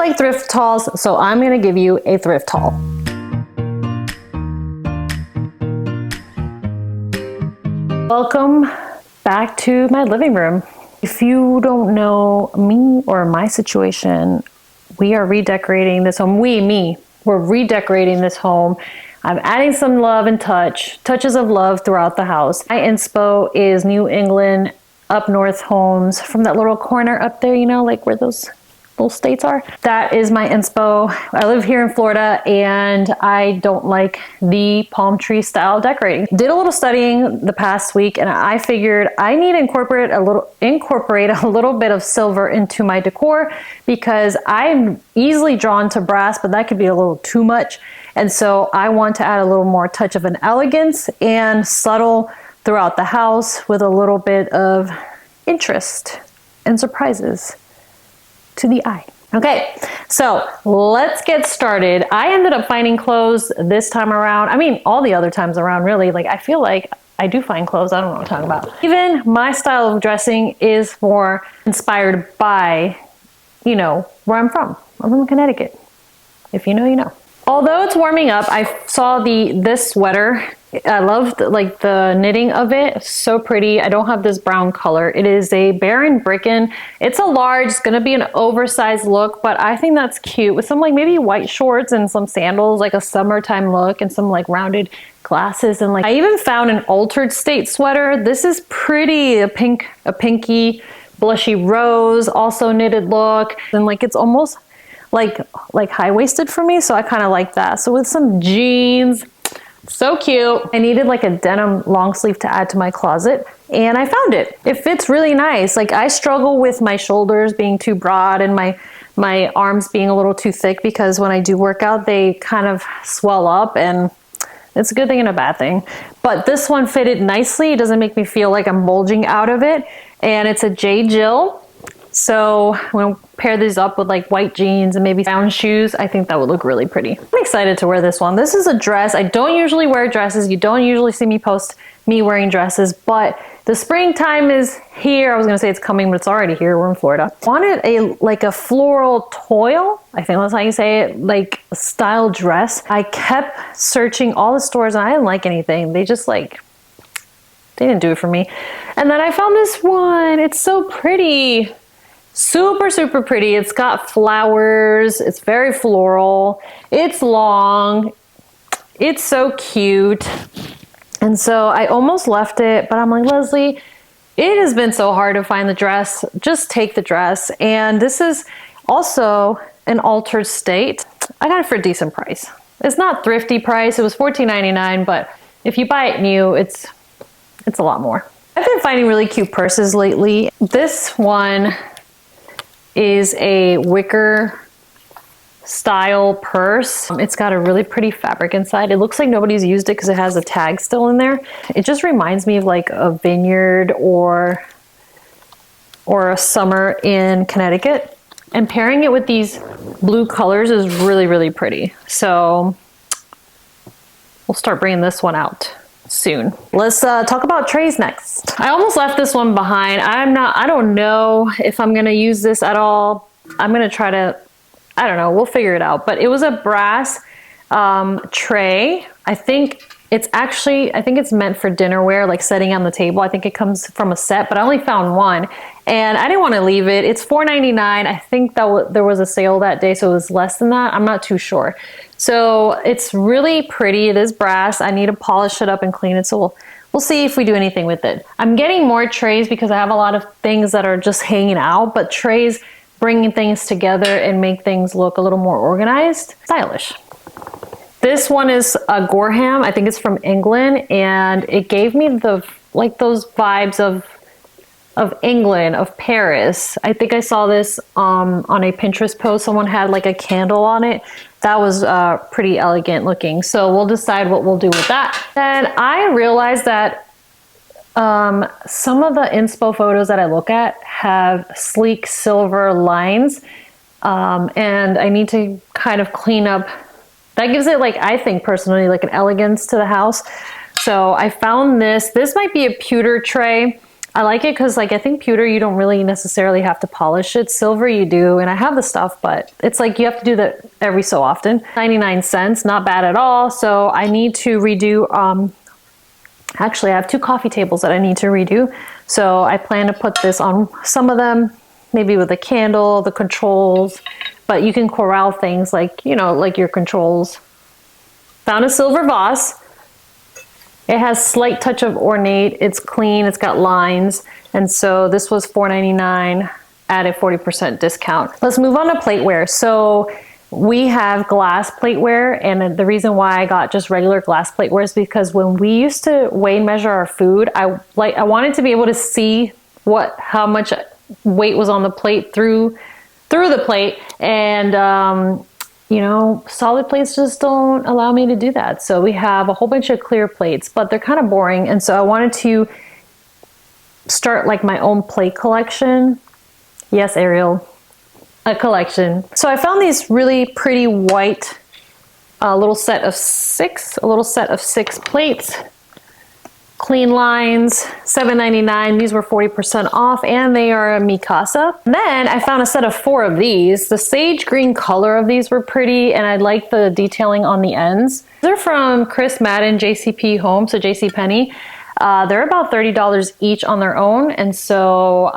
like thrift hauls, so I'm gonna give you a thrift haul. Welcome back to my living room. If you don't know me or my situation, we are redecorating this home. We're redecorating this home. I'm adding some love and touches of love throughout the house. My inspo is New England up north homes from that little corner up there, you know, like where those little states are. That is my inspo. I live here in Florida and I don't like the palm tree style decorating. Did a little studying the past week and I figured I need to incorporate a little bit of silver into my decor because I'm easily drawn to brass, but that could be a little too much. And so I want to add a little more touch of an elegance and subtle throughout the house with a little bit of interest and surprises to the eye. Okay, so let's get started. I ended up finding clothes this time around. I mean, all the other times around, really. Like, I feel like I do find clothes. I don't know what I'm talking about. Even my style of dressing is more inspired by, you know, where I'm from. I'm from Connecticut. If you know, you know. Although it's warming up, I saw this sweater. I love the knitting of it. It's so pretty. I don't have this brown color. It is a Baron Bricken. It's a large. It's gonna be an oversized look, but I think that's cute with some like maybe white shorts and some sandals, like a summertime look, and some like rounded glasses. And like I even found an altered state sweater. This is pretty. A pinky blushy rose, also knitted look, and like it's almost like high-waisted for me, so I kind of like that. So with some jeans, so cute. I needed like a denim long sleeve to add to my closet, and I found it. It fits really nice. Like I struggle with my shoulders being too broad and my arms being a little too thick because when I do work out, they kind of swell up, and it's a good thing and a bad thing. But this one fitted nicely. It doesn't make me feel like I'm bulging out of it, and it's a J. Jill. So I'm gonna pair these up with like white jeans and maybe brown shoes. I think that would look really pretty. I'm excited to wear this one. This is a dress. I don't usually wear dresses. You don't usually see me post me wearing dresses, but the springtime is here. I was gonna say it's coming, but it's already here. We're in Florida. Wanted a floral toil, I think that's how you say it, like style dress. I kept searching all the stores and I didn't like anything. They just like, they didn't do it for me. And then I found this one. It's so pretty. Super, super pretty. It's got flowers. It's very floral. It's long. It's so cute. And so I almost left it, but I'm like, Leslie, it has been so hard to find the dress. Just take the dress. And this is also an altered state. I got it for a decent price. It's not thrifty price. It was $14.99, but if you buy it new, it's a lot more. I've been finding really cute purses lately. This one is a wicker style purse. It's got a really pretty fabric inside. It looks like nobody's used it because it has a tag still in there. It just reminds me of like a vineyard or a summer in Connecticut. And pairing it with these blue colors is really, really pretty. So we'll start bringing this one out soon. Let's talk about trays next. I almost left this one behind. I don't know if I'm gonna use this at all. I'm gonna try to, I don't know, we'll figure it out. But it was a brass tray. I think it's meant for dinnerware, like setting on the table. I think it comes from a set, but I only found one. And I didn't want to leave it. It's $4.99. I think that there was a sale that day, so it was less than that. I'm not too sure. So it's really pretty. It is brass. I need to polish it up and clean it, so we'll see if we do anything with it. I'm getting more trays because I have a lot of things that are just hanging out, but trays bring things together and make things look a little more organized, stylish. This one is a Gorham. I think it's from England, and it gave me those vibes of England, of Paris. I think I saw this on a Pinterest post. Someone had like a candle on it. That was pretty elegant looking. So we'll decide what we'll do with that. Then I realized that some of the inspo photos that I look at have sleek silver lines, and I need to kind of clean up. That gives it, like, I think personally, like an elegance to the house. So I found this. This might be a pewter tray. I like it because like I think pewter you don't really necessarily have to polish it. Silver you do, and I have the stuff, but it's like you have to do that every so often. 99 cents, not bad at all. So I need to redo, actually I have 2 coffee tables that I need to redo. So I plan to put this on some of them, maybe with a candle, the controls, but you can corral things like, you know, like your controls. Found a silver vase. It has slight touch of ornate. It's clean. It's got lines. And so this was $4.99 at a 40% discount. Let's move on to plateware. So we have glass plateware, and the reason why I got just regular glass plateware is because when we used to weigh and measure our food, I wanted to be able to see how much weight was on the plate through the plate, and you know, solid plates just don't allow me to do that. So we have a whole bunch of clear plates, but they're kind of boring. And so I wanted to start like my own plate collection. Yes, Ariel, a collection. So I found these really pretty white, a little set of six plates. Clean lines, $7.99. These were 40% off, and they are a Mikasa. Then I found a set of 4 of these. The sage green color of these were pretty, and I like the detailing on the ends. They're from Chris Madden JCP Home, so JCPenney. They're about $30 each on their own, and so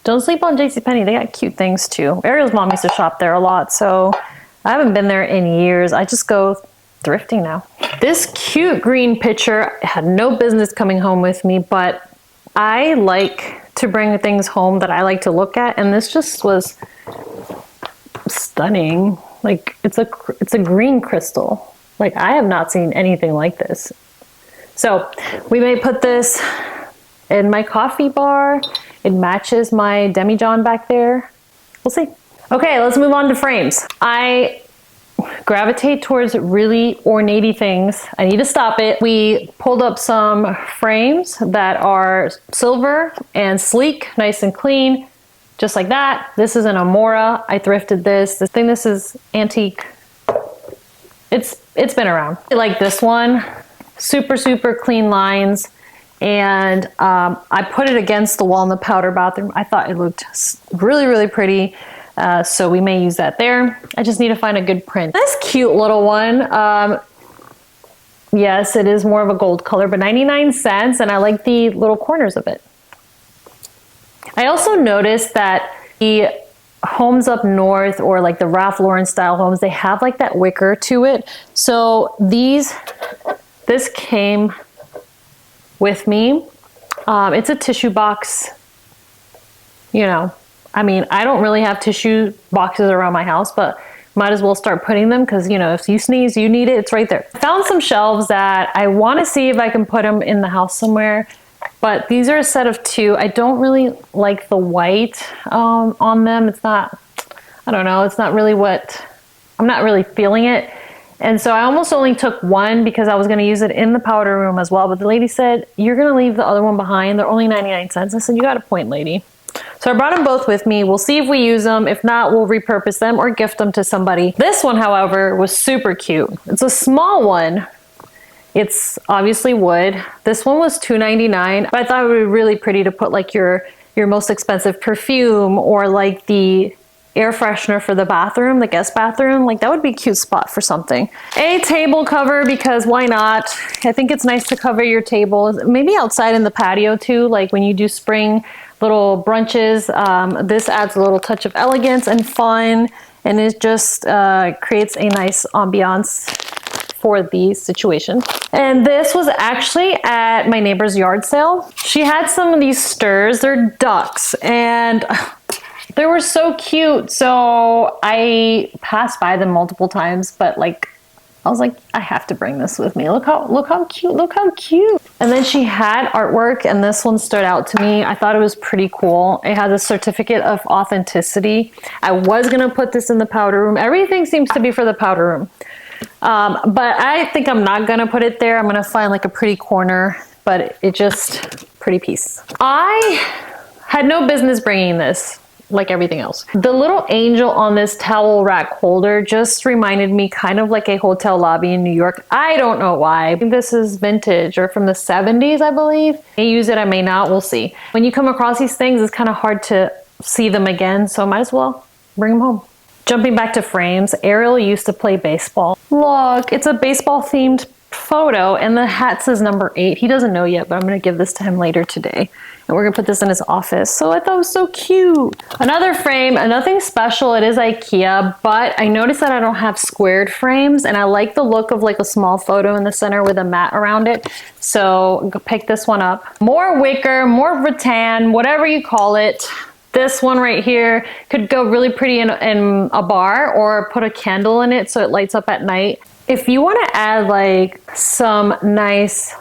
don't sleep on JCPenney. They got cute things too. Ariel's mom used to shop there a lot, so I haven't been there in years. I just go thrifting now. This cute green picture had no business coming home with me, but I like to bring things home that I like to look at, and this just was stunning. Like it's a green crystal. Like I have not seen anything like this. So we may put this in my coffee bar. It matches my demijohn back there. We'll see. Okay, let's move on to frames. I gravitate towards really ornate things. I need to stop it. We pulled up some frames that are silver and sleek, nice and clean, just like that. This is an Amora. I thrifted this. This is antique. It's been around. I like this one. Super, super clean lines. And I put it against the wall in the powder bathroom. I thought it looked really, really pretty. So we may use that there. I just need to find a good print. This cute little one. Yes, it is more of a gold color, but 99 cents. And I like the little corners of it. I also noticed that the homes up north, or like the Ralph Lauren style homes, they have like that wicker to it. So this came with me. It's a tissue box, you know. I mean, I don't really have tissue boxes around my house, but might as well start putting them because, you know, if you sneeze, you need it, it's right there. I found some shelves that I want to see if I can put them in the house somewhere, but these are a set of 2. I don't really like the white on them. It's not, I don't know, it's not really I'm not really feeling it. And so I almost only took 1 because I was going to use it in the powder room as well. But the lady said, you're going to leave the other one behind. They're only 99 cents. I said, you got a point, lady. So I brought them both with me. We'll see if we use them. If not, we'll repurpose them or gift them to somebody. This one, however, was super cute. It's a small one. It's obviously wood. This one was $2.99. But I thought it would be really pretty to put like your most expensive perfume, or like the air freshener for the bathroom, the guest bathroom. Like that would be a cute spot for something. A table cover, because why not? I think it's nice to cover your table. Maybe outside in the patio too, like when you do spring little brunches. This adds a little touch of elegance and fun, and it just creates a nice ambiance for the situation. And this was actually at my neighbor's yard sale. She had some of these stirs. They're ducks, and they were so cute. So I passed by them multiple times, but like I was like, I have to bring this with me. Look how cute, look how cute. And then she had artwork, and this one stood out to me. I thought it was pretty cool. It has a certificate of authenticity. I was gonna put this in the powder room. Everything seems to be for the powder room. But I think I'm not gonna put it there. I'm gonna find like a pretty corner, but it just, pretty piece. I had no business bringing this. like everything else. The little angel on this towel rack holder just reminded me kind of like a hotel lobby in New York. I don't know why. I think this is vintage or from the 70s, I believe. I may use it, I may not, we'll see. When you come across these things, it's kind of hard to see them again, so might as well bring them home. Jumping back to frames, Ariel used to play baseball. Look, it's a baseball themed photo and the hat says number 8. He doesn't know yet, but I'm gonna give this to him later today. And we're gonna put this in his office. So I thought it was so cute. Another frame, nothing special, it is IKEA, but I noticed that I don't have squared frames and I like the look of like a small photo in the center with a mat around it. So go pick this one up. More wicker, more rattan, whatever you call it. This one right here could go really pretty in a bar or put a candle in it so it lights up at night. If you want to add like some nice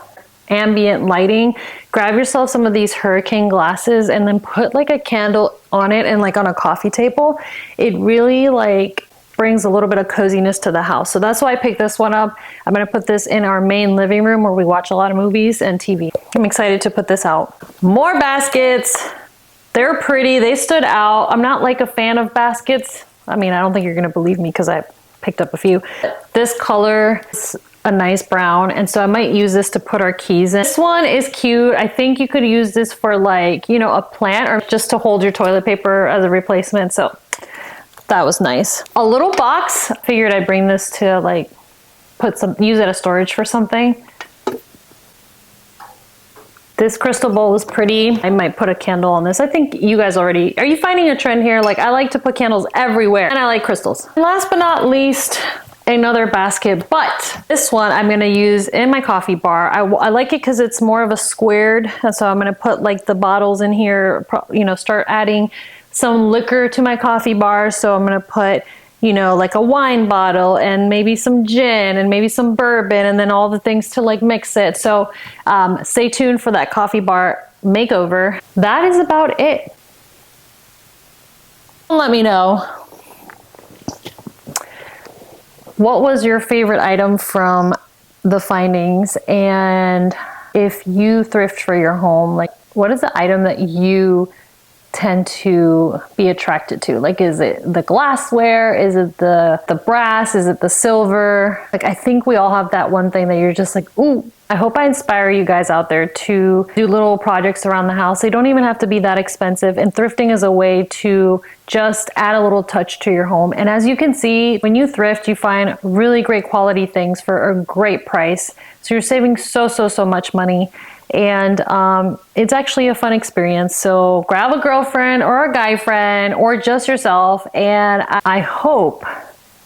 ambient lighting, grab yourself some of these hurricane glasses and then put like a candle on it and like on a coffee table. It really like brings a little bit of coziness to the house. So that's why I picked this one up. I'm going to put this in our main living room where we watch a lot of movies and TV. I'm excited to put this out. More baskets. They're pretty, they stood out. I'm not like a fan of baskets. I mean, I don't think you're gonna believe me because I picked up a few. This color is a nice brown, and so I might use this to put our keys in. This one is cute. I think you could use this for like, you know, a plant or just to hold your toilet paper as a replacement. So that was nice. A little box. I figured I'd bring this to like use it as storage for something. This crystal bowl is pretty. I might put a candle on this. I think you guys already, are you finding a trend here? Like I like to put candles everywhere and I like crystals. And last but not least, another basket, but this one I'm gonna use in my coffee bar. I like it because it's more of a squared. And so I'm gonna put like the bottles in here, you know, start adding some liquor to my coffee bar. So I'm gonna put, you know, like a wine bottle and maybe some gin and maybe some bourbon and then all the things to like mix it. So stay tuned for that coffee bar makeover. That is about it. Let me know, what was your favorite item from the findings? And if you thrift for your home, like what is the item that you tend to be attracted to? Like, is it the glassware? Is it the brass? Is it the silver? Like, I think we all have that one thing that you're just like, ooh. I hope I inspire you guys out there to do little projects around the house. They don't even have to be that expensive, and thrifting is a way to just add a little touch to your home. And as you can see, when you thrift, you find really great quality things for a great price. So you're saving so much money. And it's actually a fun experience. So grab a girlfriend or a guy friend or just yourself, and I hope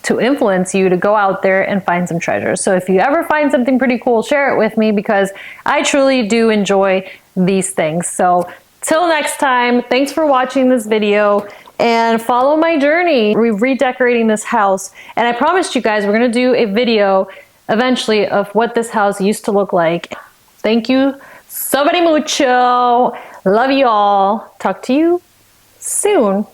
to influence you to go out there and find some treasures. So if you ever find something pretty cool, share it with me because I truly do enjoy these things. So till next time, thanks for watching this video and follow my journey. We're redecorating this house, and I promised you guys we're gonna do a video eventually of what this house used to look like. Thank you so very mucho. Love you all. Talk to you soon.